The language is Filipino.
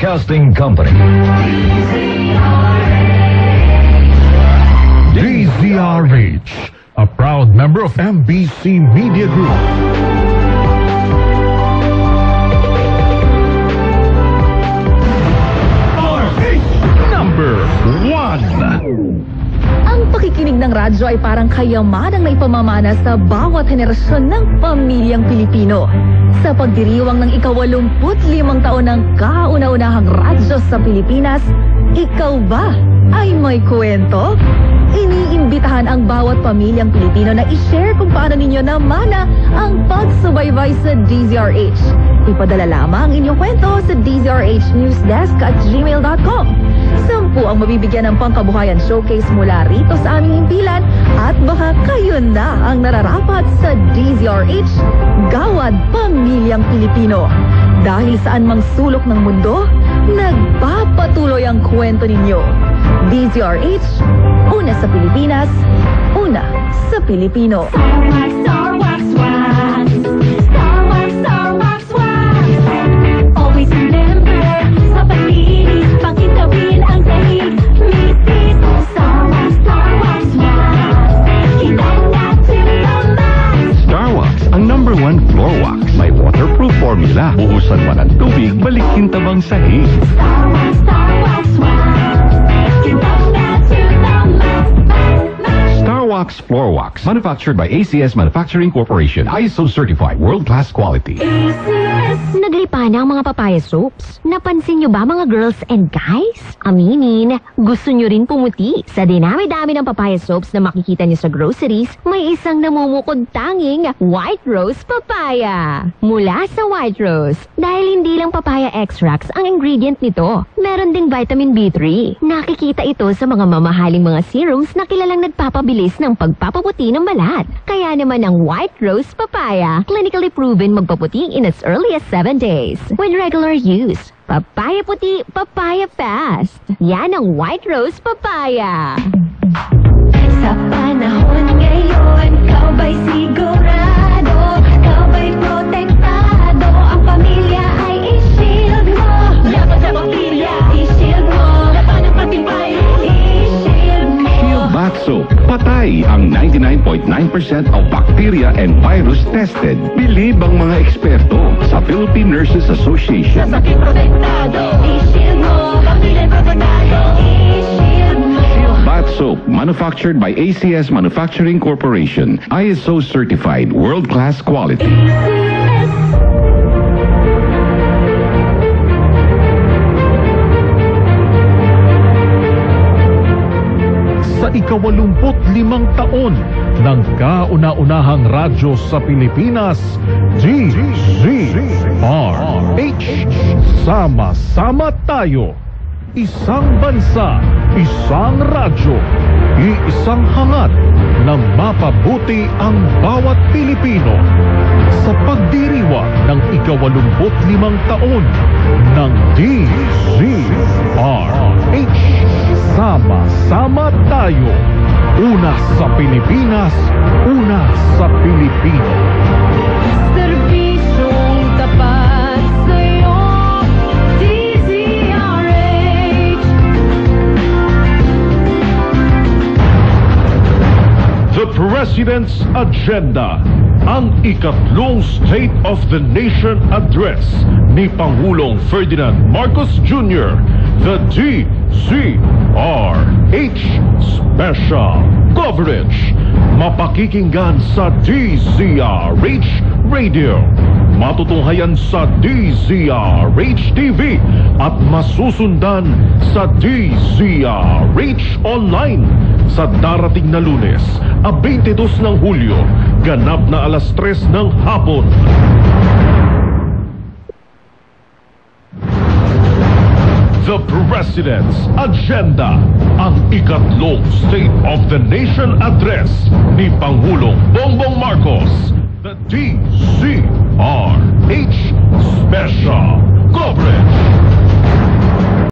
Broadcasting Company. DZRH, a proud member of MBC Media Group. Number 1. Ang pakikinig ng radyo ay parang kayamanang na ipamamana sa bawat henerasyon ng pamilyang Pilipino. Sa pagdiriwang ng ika-85 taon ng kauna-unahang radyo sa Pilipinas, ikaw ba ay may kwento? Iniimbitahan ang bawat pamilyang Pilipino na i-share kung paano ninyo namana ang pagsubaybay sa DZRH. Ipadala lamang ang inyong kwento sa dzrhnewsdesk@gmail.com. 10 ang mabibigyan ng pangkabuhayan showcase mula rito sa aming himpilan at baka kayo na ang nararapat sa DZRH Gawad Pamilyang Pilipino. Dahil saan mang sulok ng mundo, nagpapatuloy ang kwento ninyo. DZRH, una sa Pilipinas, una sa Pilipino. Star Wax Wax. Star Wax Wax. Always remember, sa paglinis, pagkitawin ang dahig. Mitis, Star Wax Wax. Kitang natin naman. Star Wax, ang #1 floor wax. May waterproof formula. Buhusan man ang tubig, balikin tabang sahig. Star Wax Wax. Kitang natin naman. Star Wax Floor Wax, manufactured by ACS Manufacturing Corporation. ISO certified, world-class quality. Naglipa na ang mga papaya soaps. Napansin nyo ba mga girls and guys? Aminin, gusto nyo rin pumuti. Sa dinami-dami ng papaya soaps na makikita nyo sa groceries, may isang namumukod tanging White Rose Papaya. Mula sa White Rose, dahil hindi lang papaya extracts ang ingredient nito, meron ding vitamin B3. Nakikita ito sa mga mamahaling mga serums na kilalang nagpapabilis ng pagpapaputi ng balat. Kaya naman ang White Rose Papaya, clinically proven magpaputi in as early as 7 days. With regular use, papaya puti, papaya fast. Yan ang White Rose Papaya. Sa panahon ngayon, ikaw ba'y sigurado? Ikaw ba'y protektado? Ang pamilya ay i-shield mo. Laban sa bakterya, i-shield mo. Laban ng patibay, i-shield mo. Shield Bath Soap. Patay ang 99.9% of bacteria and virus tested. Bilib ang mga eksperto sa Philippine Nurses Association. Sa sakit protektado, i-shield mo. Bakterya protektado, i-shield mo. Bath Soap, manufactured by ACS Manufacturing Corporation. ISO certified, world-class quality. Sa ika-85 taon ng kauna-unahang radyo sa Pilipinas, DZRH. Sama-sama tayo. Isang bansa, isang radyo, iisang hangat na mapabuti ang bawat Pilipino. Sa pagdiriwang ng ika-85 taon ng DZRH. Sama-sama tayo. Una sa Pilipinas, una sa Pilipino. Serbisyong tapat sa'yo, DZRH. The President's Agenda, ang ikatlong State of the Nation Address ni Pangulong Ferdinand Marcos Jr., the DZRH Special Coverage. Mapakikinggan sa DZRH Radio, matutunghayan sa DZRH TV at masusundan sa DZRH Online sa darating na Lunes, 22 ng Hulyo, ganap na alas 3 ng hapon. The President's Agenda, ang ikatlong State of the Nation Address ni Pangulong Bongbong Marcos, the DZRH Special Coverage.